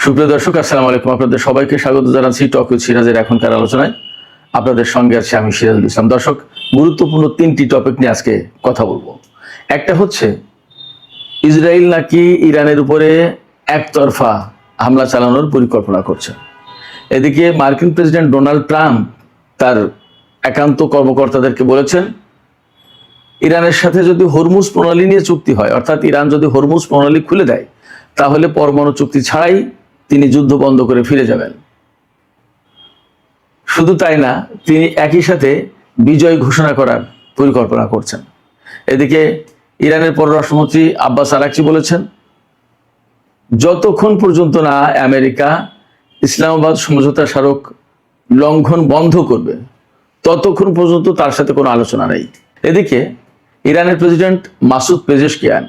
সুপ্রিয় দর্শক, আসসালামু আলাইকুম। আপনাদের সবাইকে স্বাগত জানাচ্ছি টক উইথ সিরাজের এখনকার আলোচনায়। আপনাদের সঙ্গে আছি আমি সিরাজুল ইসলাম। দর্শক, গুরুত্বপূর্ণ তিনটি টপিক নিয়ে আজকে কথা বলবো। একটা হচ্ছে ইসরায়েল নাকি ইরানের উপরে একতরফা হামলা চালানোর পরিকল্পনা করছে। এদিকে মার্কিন প্রেসিডেন্ট ডোনাল্ড ট্রাম্প তার একান্ত কর্মকর্তাদেরকে বলেছেন, ইরানের সাথে যদি হরমুজ প্রণালী নিয়ে চুক্তি হয়, অর্থাৎ ইরান যদি হরমুজ প্রণালী খুলে দেয়, তাহলে পরমাণু চুক্তি ছাড়াই তিনি যুদ্ধ বন্ধ করে ফিরে যাবেন। শুধু তাই না, তিনি একই সাথে বিজয় ঘোষণা করার পরিকল্পনা করছেন। এদিকে ইরানের পররাষ্ট্রমন্ত্রী আব্বাস আরাকচি বলেছেন, যতক্ষণ পর্যন্ত না আমেরিকা ইসলামাবাদ সমঝোতা স্মারক লঙ্ঘন বন্ধ করবে, ততক্ষণ পর্যন্ত তার সাথে কোনো আলোচনা নেই। এদিকে ইরানের প্রেসিডেন্ট মাসুদ পেজেশকিয়ান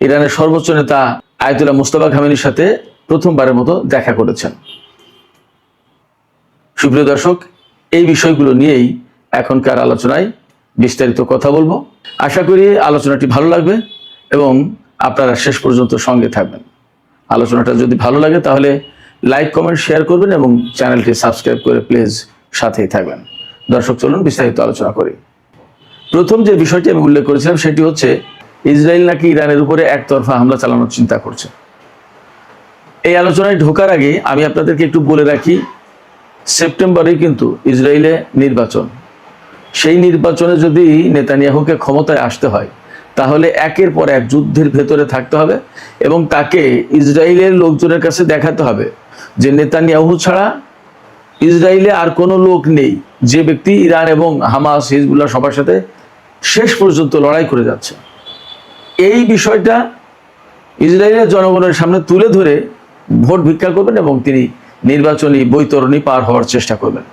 ইরানের সর্বোচ্চ নেতা আয়াতুল্লাহ মুস্তাফা খামেনির সাথে প্রথমবারের মতো দেখা করেছেন। সুপ্রিয় দর্শক, এই বিষয়গুলো নিয়েই এখনকার আলোচনায় বিস্তারিত কথা বলবো। আশা করি আলোচনাটি ভালো লাগবে এবং আপনারা শেষ পর্যন্ত সঙ্গে থাকবেন। আলোচনাটা যদি ভালো লাগে তাহলে লাইক, কমেন্ট, শেয়ার করবেন এবং চ্যানেলটি সাবস্ক্রাইব করে প্লিজ সাথেই থাকবেন। দর্শক, চলুন বিস্তারিত আলোচনা করি। প্রথম যে বিষয়টি আমি উল্লেখ করেছিলাম সেটি হচ্ছে ইসরায়েল নাকি ইরানের উপরে একতরফা হামলা চালানোর চিন্তা করছে। এই আলোচনায় ঢোকার আগে আমি আপনাদেরকে একটু বলে রাখি, সেপ্টেম্বরে কিন্তু ইসরায়েলে নির্বাচন। সেই নির্বাচনে যদি নেতানিয়াহুকে ক্ষমতায় আসতে হয়, তাহলে একের পর এক যুদ্ধের ভেতরে থাকতে হবে এবং তাকে ইসরায়েলের লোকজনের কাছে দেখাতে হবে যে নেতানিয়াহু ছাড়া ইসরায়েলে আর কোনো লোক নেই, যে ব্যক্তি ইরান এবং হামাস, হিজবুল্লাহ সবার সাথে শেষ পর্যন্ত লড়াই করে যাচ্ছে। এই বিষয়টা ইসরায়েলের জনগণের সামনে তুলে ধরে ভোট ভিক্ষা করবেন এবং তিনি নির্বাচনী বৈতরণী পার হওয়ার চেষ্টা করবেন।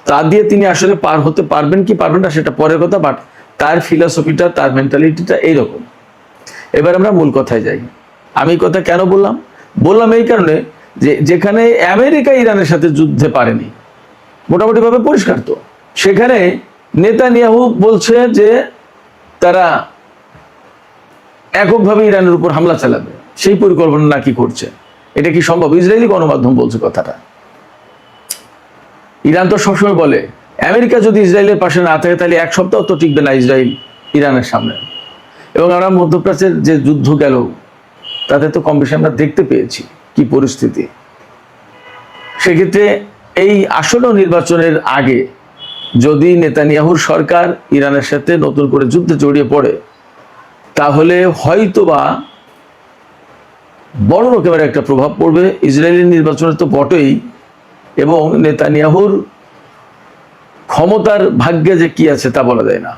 তা দিয়ে তিনি আসলে পার হতে পারবেন কি পারবেন না সেটা পরের কথা, বাট তার ফিলসফিটা, তার মেন্টালিটিটা এইরকম। এবার আমরা মূল কথায় যাই। আমি কথা কেন বললাম এই কারণে যে যেখানে আমেরিকা ইরানের সাথে যুদ্ধে পারেনি, মোটামুটিভাবে পরিষ্কার, তো সেখানে নেতানিয়াহু বলছে যে তারা এককভাবে ইরানের উপর হামলা চালাবে, সেই পরিকল্পনা নাকি করছে। এটা কি সম্ভব? ইসরায়েলি গণমাধ্যম বলছে কথাটা। ইরান তো সবসময় বলে আমেরিকা যদি ইসরায়েলের পাশে না থাকে তাহলে এক সপ্তাহ তো টিকবে না ইসরায়েল ইরানের সামনে। এবং আমরা মধ্যপ্রাচ্যের যে যুদ্ধ গেল তাতে তো কম বেশি আমরা দেখতে পেয়েছি কি পরিস্থিতি। সেক্ষেত্রে এই আসন্ন নির্বাচনের আগে যদি নেতানিয়াহুর সরকার ইরানের সাথে নতুন করে যুদ্ধে জড়িয়ে পড়ে, তাহলে হয়তোবা বড় রকমের একটা প্রভাব পড়বে ইসরায়েলের নির্বাচনে তো বটেই, এবং নেতানিয়াহুর ক্ষমতার ভাগ্যে যে কি আছে তা বলা যায় না।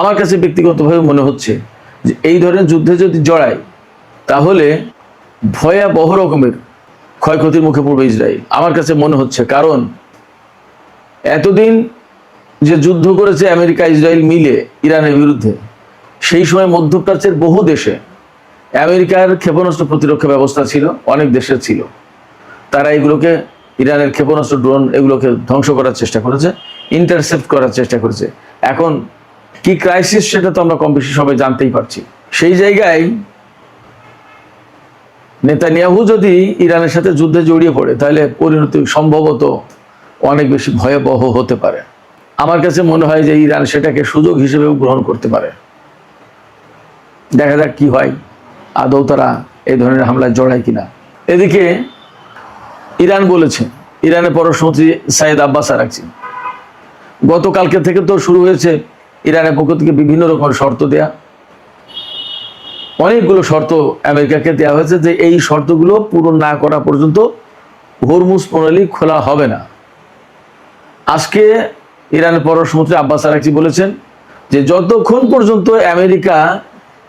আমার কাছে ব্যক্তিগতভাবে মনে হচ্ছে যে এই ধরনের যুদ্ধে যদি জড়ায় তাহলে ভয়াবহ রকমের ক্ষয়ক্ষতির মুখে পড়বে ইসরায়েল, আমার কাছে মনে হচ্ছে। কারণ এতদিন যে যুদ্ধ করেছে আমেরিকা ইসরায়েল মিলে ইরানের বিরুদ্ধে, সেই সময় মধ্যপ্রাচ্যের বহু দেশে আমেরিকার ক্ষেপণাস্ত্র প্রতিরক্ষা ব্যবস্থা ছিল, অনেক দেশের ছিল। তারা এগুলোকে, ইরানের ক্ষেপণাস্ত্র, ড্রোন, এগুলোকে ধ্বংস করার চেষ্টা করেছে, ইন্টারসেপ্ট করার চেষ্টা করেছে। এখন কি ক্রাইসিস সেটা তো আমরা কম বেশি সবাই জানতেই পারছি। সেই জায়গায় নেতানিয়াহু যদি ইরানের সাথে যুদ্ধে জড়িয়ে পড়ে, তাহলে পরিণতি সম্ভবত অনেক বেশি ভয়াবহ হতে পারে। আমার কাছে মনে হয় যে ইরান সেটাকে সুযোগ হিসেবেও গ্রহণ করতে পারে। দেখা যাক কি হয়, আদৌ তারা এই ধরনের হামলায় জড়ায় কিনা। এদিকে ইরান বলেছে, ইরানের পররাষ্ট্রমন্ত্রী সাইদ আব্বাস আরাকচি, গতকালকে থেকে তো শুরু হয়েছে ইরানের পক্ষ থেকে বিভিন্ন রকম শর্ত দেয়া। অনেকগুলো শর্ত আমেরিকাকে দেওয়া হয়েছে যে এই শর্তগুলো পূরণ না করা পর্যন্ত হরমুজ প্রণালী খোলা হবে না। আজকে ইরানের পররাষ্ট্রমন্ত্রী আব্বাস আরাকচি বলেছেন যে যতক্ষণ পর্যন্ত আমেরিকা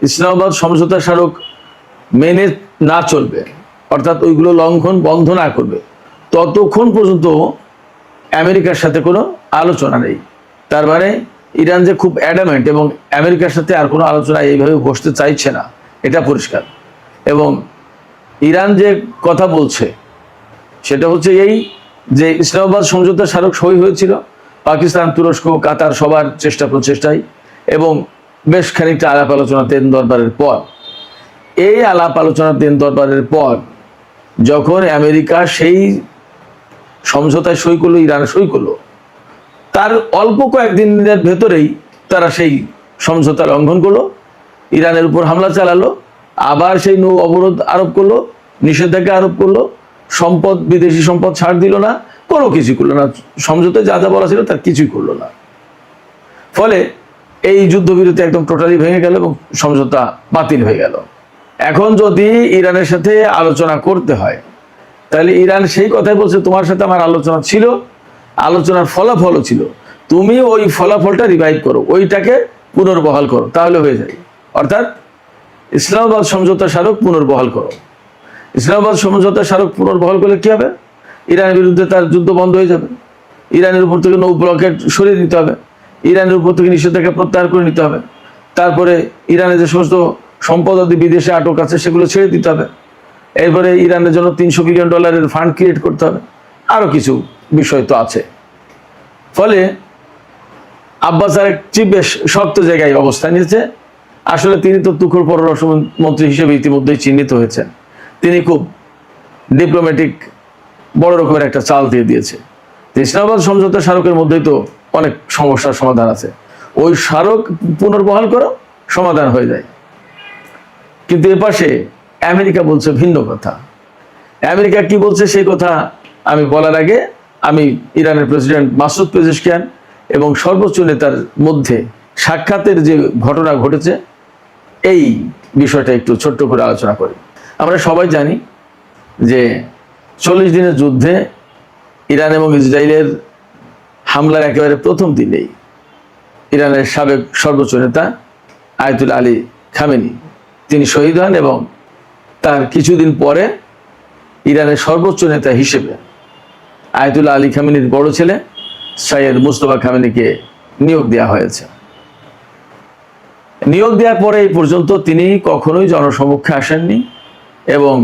ইসলামাবাদ সমঝোতা স্মারক মেনে না চলবে, অর্থাৎ ওইগুলো লঙ্ঘন বন্ধ না করবে, ততক্ষণ পর্যন্ত আমেরিকার সাথে কোনো আলোচনা নেই। তার মানে ইরান যে খুব অ্যাডামেন্ট এবং আমেরিকার সাথে আর কোনো আলোচনা এইভাবে বসতে চাইছে না, এটা পরিষ্কার। এবং ইরান যে কথা বলছে সেটা হচ্ছে এই যে ইসলামাবাদ সমঝোতা স্মারক সই হয়েছিল পাকিস্তান, তুরস্ক, কাতার সবার প্রচেষ্টায়, এবং বেশ খানিকটা আলাপ আলোচনা দেন দরবারের পর। এই আলাপ আলোচনা দিন দরবারের পর যখন আমেরিকা সেই সমঝোতায় সই করলো, ইরান সই করলো, তার অল্প কয়েকদিনের ভেতরেই তারা সেই সমঝোতা লঙ্ঘন করলো, ইরানের উপর হামলা চালালো, আবার সেই নৌ অবরোধ আরোপ করলো, নিষেধাজ্ঞা আরোপ করলো, সম্পদ, বিদেশি সম্পদ ছাড় দিল না, কোনো কিছু করলো না, সমঝোতায় যা যা বলা ছিল তার কিছুই করলো না। ফলে এই যুদ্ধবিরতি একদম টোটালি ভেঙে গেল এবং সমঝোতা বাতিল হয়ে গেল। এখন যদি ইরানের সাথে আলোচনা করতে হয়, তাহলে ইরান সেই কথাই বলছে, তোমার সাথে আমার আলোচনা ছিল, আলোচনার ফলাফলও ছিল, তুমি ওই ফলাফলটা রিভাইভ করো, ওইটাকে পুনর্বহাল করো, তাহলে হয়ে যায়। অর্থাৎ ইসলামাবাদ সমঝোতা স্মারক পুনর্বহাল করো। ইসলামাবাদ সমঝোতা স্মারক পুনর্বহাল করলে কি হবে? ইরানের বিরুদ্ধে তার যুদ্ধ বন্ধ হয়ে যাবে, ইরানের উপর থেকে নৌ ব্লকেট সরিয়ে নিতে হবে, ইরানের উপর থেকে নিষেধাজ্ঞা প্রত্যাহার করে নিতে হবে, তারপরে ইরানের যে সমস্ত সম্পদ আদি বিদেশে আটক আছে সেগুলো ছেড়ে দিতে হবে, এরপরে ইরানের জন্য $300 বিলিয়ন ফান্ড ক্রিয়েট করতে হবে, আরো কিছু বিষয় তো আছে। ফলে আব্বাস আরাকচি বেশ শক্ত জায়গায় অবস্থান নিয়েছে। আসলে তিনি তো তুখোড় পররাষ্ট্রমন্ত্রী হিসেবে ইতিমধ্যেই চিহ্নিত হয়েছেন। তিনি খুব ডিপ্লোম্যাটিক বড় রকমের একটা চাল দিয়ে দিয়েছে। ইসলামাবাদ সমঝোতা স্মারকের মধ্যেই তো অনেক সমস্যার সমাধান আছে, ওই স্মারক পুনর্বহাল করো, সমাধান হয়ে যায়। কিন্তু এপাশে আমেরিকা বলছে ভিন্ন কথা। আমেরিকা কি বলছে সেই কথা আমি বলার আগে আমি ইরানের প্রেসিডেন্ট মাসুদ পেজেশকিয়ান এবং সর্বোচ্চ নেতার মধ্যে সাক্ষাতের যে ঘটনা ঘটেছে এই বিষয়টা একটু ছোট্ট করে আলোচনা করি। আমরা সবাই জানি যে 40 দিনের যুদ্ধে ইরান এবং ইসরায়েলের হামলার একেবারে প্রথম দিনেই ইরানের সাবেক সর্বোচ্চ নেতা আয়াতুল্লাহ আলী খামেনি তিনি শহীদ হন এবং তার কিছুদিন পরে ইরানের সর্বোচ্চ নেতা হিসেবে আয়াতুল্লাহ আলী খামেনির বড় ছেলে সৈয়দ মুস্তফা খামেনিকে নিয়োগ দেওয়া হয়েছে। নিয়োগ দেওয়ার পরে এই পর্যন্ত তিনি কখনোই জনসমক্ষে আসেননি এবং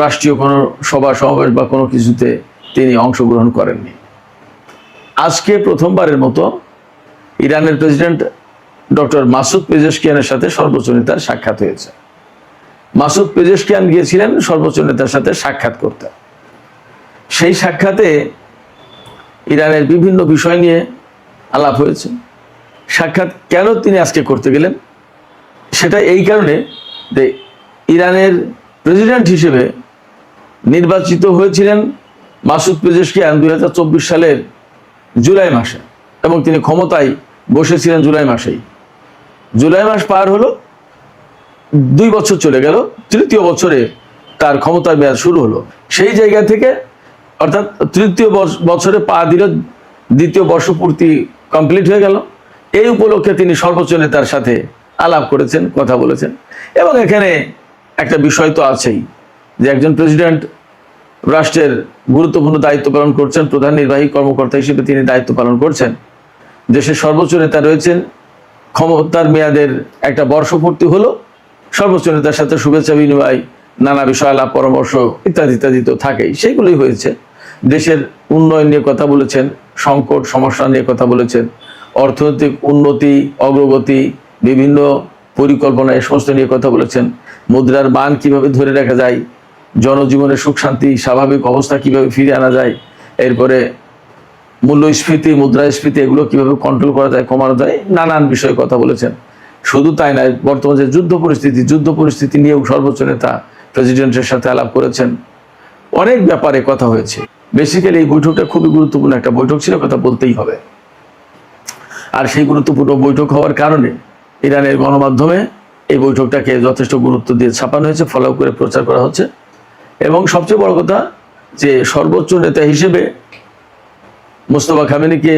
রাষ্ট্রীয় কোনো সভা সমাবেশ বা কোনো কিছুতে তিনি অংশগ্রহণ করেননি। আজকে প্রথমবারের মতো ইরানের প্রেসিডেন্ট ডক্টর মাসুদ পেজেশকিয়ানের সাথে সর্বোচ্চ নেতার সাক্ষাৎ হয়েছে। মাসুদ পেজেশকিয়ান গিয়েছিলেন সর্বোচ্চ নেতার সাথে সাক্ষাৎ করতে। সেই সাক্ষাতে ইরানের বিভিন্ন বিষয় নিয়ে আলাপ হয়েছে। সাক্ষাৎ কেন তিনি আজকে করতে গেলেন সেটা এই কারণে যে ইরানের প্রেসিডেন্ট হিসেবে নির্বাচিত হয়েছিলেন মাসুদ পেজেশকিয়ান 2024 সালের জুলাই মাসে এবং তিনি ক্ষমতায় বসেছিলেন জুলাই মাসেই। জুলাই মাস পার হলো, 2 বছর চলে গেল, তৃতীয় বছরে তার ক্ষমতার মেয়াদ শুরু হলো। সেই জায়গা থেকে অর্থাৎ তৃতীয় বছরে পা দিল, দ্বিতীয় বর্ষপূর্তি কমপ্লিট হয়ে গেল। এই উপলক্ষে তিনি সর্বোচ্চ নেতার সাথে আলাপ করেছেন, কথা বলেছেন। এবং এখানে একটা বিষয় তো আছেই যে একজন প্রেসিডেন্ট রাষ্ট্রের গুরুত্বপূর্ণ দায়িত্ব পালন করছেন, প্রধান নির্বাহী কর্মকর্তা হিসেবে তিনি দায়িত্ব পালন করছেন, দেশের সর্বোচ্চ নেতা রয়েছেন, ক্ষমতার মেয়াদের একটা বর্ষপূর্তি হলো, সর্বোচ্চ নেতার সাথে শুভেচ্ছা বিনিময়, নানা বিষয় আলাপ পরামর্শ ইত্যাদি ইত্যাদি তো থাকেই, সেইগুলোই হয়েছে। দেশের উন্নয়ন নিয়ে কথা বলেছেন, সংকট সমস্যা নিয়ে কথা বলেছেন, অর্থনৈতিক উন্নতি অগ্রগতি বিভিন্ন পরিকল্পনা এই সমস্ত নিয়ে কথা বলেছেন, মুদ্রার মান কিভাবে ধরে রাখা যায়, জনজীবনের সুখ শান্তি স্বাভাবিক অবস্থা কিভাবে ফিরে আনা যায়, এরপরে মূল্যস্ফীতি মুদ্রাস্ফীতি এগুলো কিভাবে কন্ট্রোল করা যায়, কমানো যায়, নানান বিষয়ে কথা বলেছেন। শুধু তাই নয়, বর্তমান যে যুদ্ধ পরিস্থিতি নিয়েও সর্বোচ্চ নেতা প্রেসিডেন্টের সাথে আলাপ করেছেন। অনেক ব্যাপারে কথা হয়েছে। বেসিক্যালি এই বৈঠকটা খুবই গুরুত্বপূর্ণ একটা বৈঠক ছিল, কথা বলতেই হবে। আর সেই গুরুত্বপূর্ণ বৈঠক হওয়ার কারণে ইরানের গণমাধ্যমে এই বৈঠকটাকে যথেষ্ট গুরুত্ব দিয়ে ছাপানো হয়েছে, ফলো করে প্রচার করা হচ্ছে। এবং সবচেয়ে বড় কথা যে সর্বোচ্চ নেতা হিসেবে মুস্তফা খামেনিকে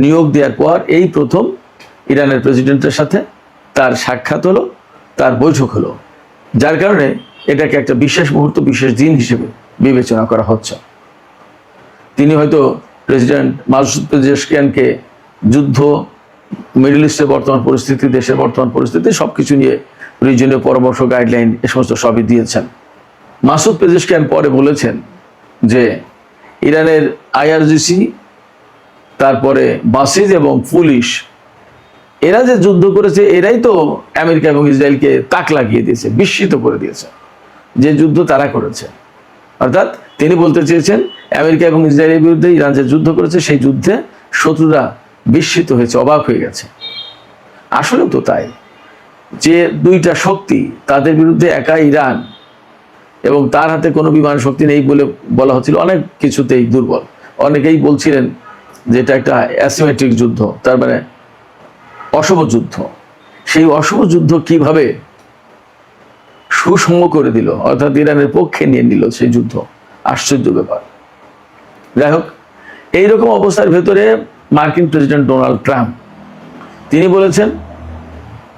নিয়োগ দেওয়ার পর এই প্রথম ইরানের প্রেসিডেন্টের সাথে তার সাক্ষাৎ হলো, তার বৈঠক হলো, যার কারণে এটাকে একটা বিশেষ মুহূর্ত, বিশেষ দিন হিসেবে বিবেচনা করা হচ্ছে। তিনি হয়তো প্রেসিডেন্ট মাসুদ পেজেশকিয়ানকে যুদ্ধ, মিডল ইস্টের বর্তমান পরিস্থিতি, দেশের বর্তমান পরিস্থিতি সবকিছু নিয়ে রিজনীয় পরামর্শ, গাইডলাইন এ সমস্ত সবই দিয়েছেন। মাসুদ পেজেশকিয়ান পরে বলেছেন যে ইরানের IRGC, তারপরে বাসিজ এবং পুলিশ এরা যে যুদ্ধ করেছে এরাই তো আমেরিকা এবং ইসরায়েলকে তাক লাগিয়ে দিয়েছে, বিস্মিত করে দিয়েছে যে যুদ্ধ তারা করেছে। অর্থাৎ তিনি বলতে চেয়েছেন আমেরিকা এবং ইসরায়েলের বিরুদ্ধে ইরান যে যুদ্ধ করেছে সেই যুদ্ধে শত্রুরা বিস্মিত হয়েছে, অবাক হয়ে গেছে। আসলেও তো তাই, যে দুইটা শক্তি তাদের বিরুদ্ধে একা ইরান, এবং তার হাতে কোনো বিমান শক্তি নেই বলে বলা হচ্ছিল, অনেক কিছুতেই দুর্বল। অনেকেই বলছিলেন যে এটা একটা অ্যাসিমেট্রিক যুদ্ধ, তার মানে অশুভ যুদ্ধ। সেই অশুভ যুদ্ধ কিভাবে সুষম করে দিল, অর্থাৎ ইরানের পক্ষে নিয়ে নিল সেই যুদ্ধ, আশ্চর্য ব্যাপার। যাই হোক, এইরকম অবস্থার ভেতরে মার্কিন প্রেসিডেন্ট ডোনাল্ড ট্রাম্প তিনি বলেছেন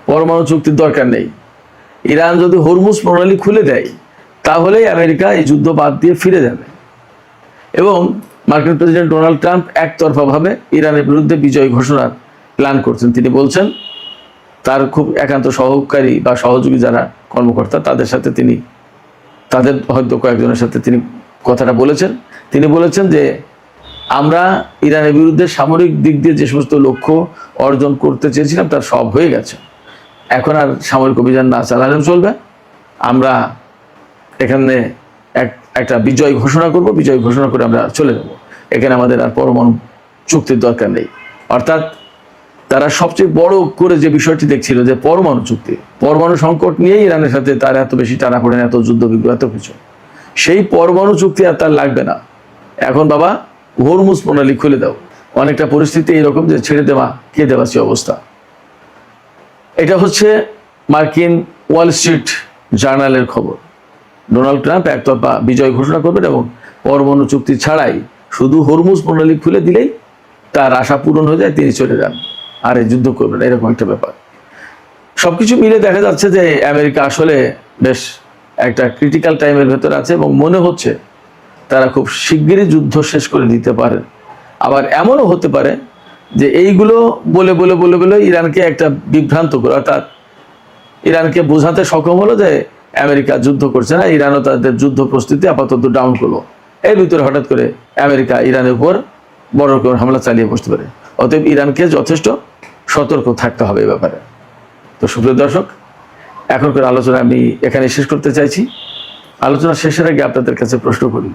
পরমাণু চুক্তির দরকার নেই, ইরান যদি হরমুজ প্রণালী খুলে দেয় তাহলেই আমেরিকা এই যুদ্ধ বাদ দিয়ে ফিরে যাবে। এবং মার্কিন প্রেসিডেন্ট ডোনাল্ড ট্রাম্প একতরফাভাবে ইরানের বিরুদ্ধে বিজয় ঘোষণার প্ল্যান করছেন। তিনি বলছেন তার খুব একান্ত সহকারী বা সহযোগী যারা কর্মকর্তা তাদের সাথে তিনি, তাদের হয়তো কয়েকজনের সাথে তিনি কথাটা বলেছেন। তিনি বলেছেন যে আমরা ইরানের বিরুদ্ধে সামরিক দিক দিয়ে যে সমস্ত লক্ষ্য অর্জন করতে চেয়েছিলাম তার সব হয়ে গেছে, এখন আর সামরিক অভিযান না চালালেও চলবে, আমরা এখানে একটা বিজয় ঘোষণা করব, বিজয় ঘোষণা করে আমরা চলে যাব, এখানে আমাদের আর পরমাণু চুক্তির দরকার নেই। অর্থাৎ তারা সবচেয়ে বড় করে যে বিষয়টি দেখছিল যে পরমাণু চুক্তি, পরমাণু সংকট নিয়ে ইরানের সাথে তার এত বেশি টানাপোড়েন, এত যুদ্ধ বিগ্রহ, এত কিছু, সেই পরমাণু চুক্তি আর তার লাগবে না, এখন বাবা হরমুজ প্রণালী খুলে দাও। অনেকটা পরিস্থিতি এরকম যে ছেড়ে দেওয়া কে দেওয়াছি অবস্থা। এটা হচ্ছে মার্কিন ওয়াল স্ট্রিট জার্নালের খবর। ডোনাল্ড ট্রাম্প একতরফা বিজয় ঘোষণা করবেন এবং পরমাণু চুক্তি ছাড়াই শুধু হরমুজ প্রণালী খুলে দিলেই তার আশা পূরণ হয়ে যায়, তিনি চলে যান, আর এই যুদ্ধ করবেন, এরকম একটা ব্যাপার। সবকিছু মিলে দেখা যাচ্ছে যে আমেরিকা আসলে বেশ একটা ক্রিটিক্যাল টাইমের ভেতরে আছে এবং মনে হচ্ছে তারা খুব শিগগিরই যুদ্ধ শেষ করে দিতে পারে। আবার এমনও হতে পারে যে এইগুলো বলে বলে বলে বলে ইরানকে একটা বিভ্রান্ত করে, অর্থাৎ ইরানকে বোঝাতে সক্ষম হলো যে আমেরিকা যুদ্ধ করছে না, ইরানও তাদের যুদ্ধ প্রস্তুতি আপাতত ডাউন করলো। এর ভিতরে হঠাৎ করে আমেরিকা ইরানের উপর বড় করে হামলা চালিয়ে বসতে পারে। অতএব ইরানকে যথেষ্ট সতর্ক থাকতে হবে এ ব্যাপারে। তো সুপ্রিয় দর্শক, এখনকার আলোচনা আমি এখানে শেষ করতে চাইছি। আলোচনা শেষের আগে আপনাদের কাছে প্রশ্ন করি,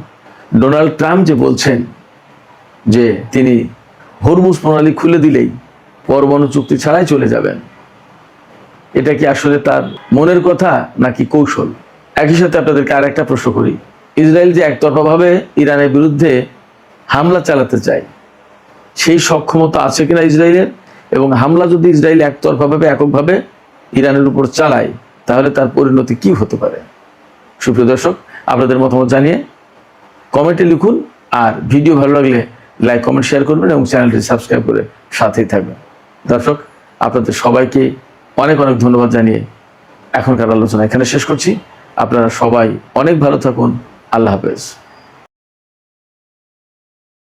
ডোনাল্ড ট্রাম্প যে বলছেন যে তিনি হরমুজ প্রণালী খুলে দিলেই পরমাণু চুক্তি ছাড়াই চলে যাবেন, এটা কি আসলে তার মনের কথা নাকি কৌশল? একই সাথে আপনাদেরকে আর একটা প্রশ্ন করি, ইসরায়েল যে একতরফাভাবে ইরানের বিরুদ্ধে হামলা চালাতে চায়, সেই সক্ষমতা আছে কিনা ইসরায়েলের? এবং হামলা যদি ইসরায়েল একতরফাভাবে এককভাবে ইরানের উপর চালায় তাহলে তার পরিণতি কি হতে পারে? সুপ্রিয় দর্শক, আপনাদের মতামত জানিয়ে কমেন্টে লিখুন, আর ভিডিও ভালো লাগলে লাইক কমেন্ট শেয়ার করবেন এবং চ্যানেলটি সাবস্ক্রাইব করে সাথেই থাকবেন। দর্শক, আপনাদের সবাইকে অনেক অনেক ধন্যবাদ জানিয়ে এখনকার আলোচনা এখানে শেষ করছি। আপনারা সবাই অনেক ভালো থাকুন। আল্লাহ হাফেজ।